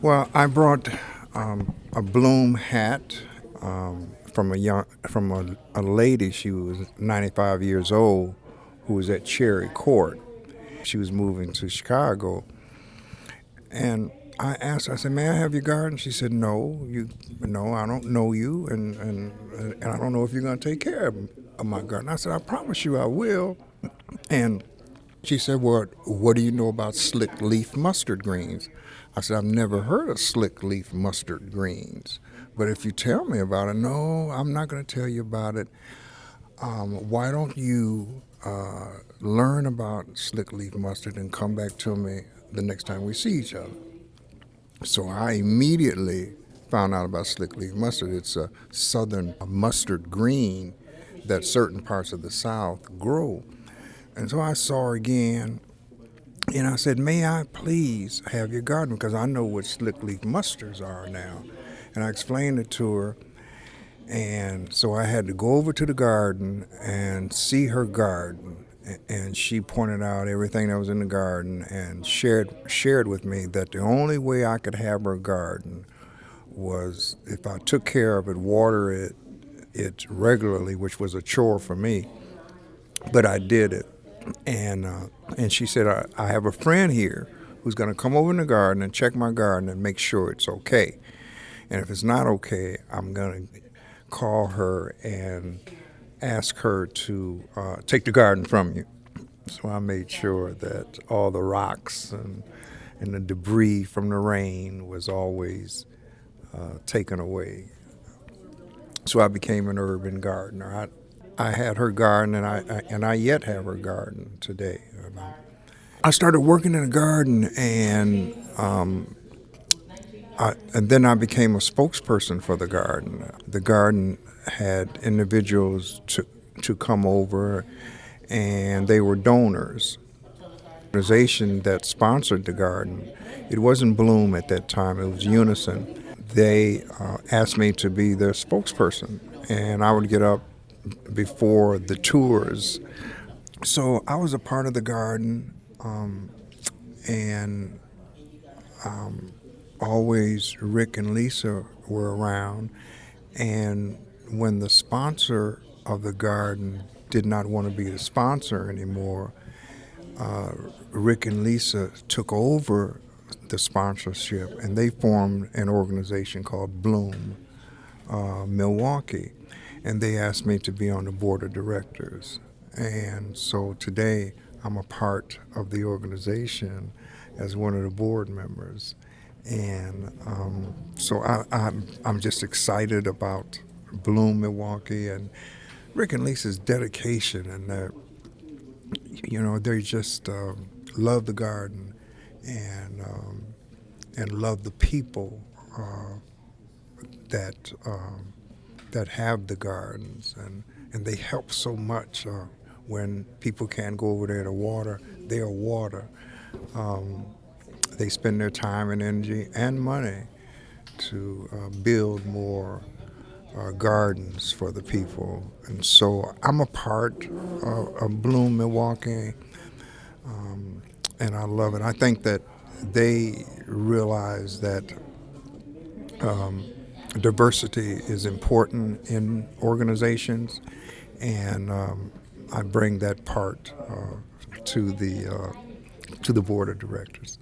Well, I brought a Bloom hat from a lady. She was 95 years old, who was at Cherry Court. She was moving to Chicago, and I asked her. I said, "May I have your garden?" She said, No, I don't know you, and I don't know if you're going to take care of my garden." I said, "I promise you, I will." And she said, "Well, what do you know about slick leaf mustard greens?" I said, "I've never heard of slick leaf mustard greens, but if you tell me about it." "No, I'm not going to tell you about it. Why don't you learn about slick leaf mustard and come back to me the next time we see each other?" So I immediately found out about slick leaf mustard. It's a southern mustard green that certain parts of the South grow. And so I saw her again, and I said, "May I please have your garden? Because I know what slick leaf mustards are now." And I explained it to her. And so I had to go over to the garden and see her garden. And she pointed out everything that was in the garden and shared with me that the only way I could have her garden was if I took care of it, water it regularly, which was a chore for me. But I did it. And she said, I have a friend here who's going to come over in the garden and check my garden and make sure it's okay. And if it's not okay, I'm going to call her and ask her to take the garden from you." So I made sure that all the rocks and the debris from the rain was always taken away. So I became an urban gardener. I had her garden, and I yet have her garden today. I started working in the garden, and then I became a spokesperson for the garden. The garden had individuals to come over, and they were donors. The organization that sponsored the garden, it wasn't Bloom at that time, it was Unison. They asked me to be their spokesperson, and I would get up before the tours. So I was a part of the garden, and always Rick and Lisa were around. And when the sponsor of the garden did not want to be the sponsor anymore, Rick and Lisa took over the sponsorship, and they formed an organization called Bloom Milwaukee. And they asked me to be on the board of directors. And so today I'm a part of the organization as one of the board members. And so I'm just excited about Bloom Milwaukee and Rick and Lisa's dedication, and they just love the garden and love the people that have the gardens, and they help so much. When people can't go over there to water, they are water. They spend their time and energy and money to build more gardens for the people. And so I'm a part of Bloom Milwaukee, and I love it. I think that they realize that diversity is important in organizations, and I bring that part to the board of directors.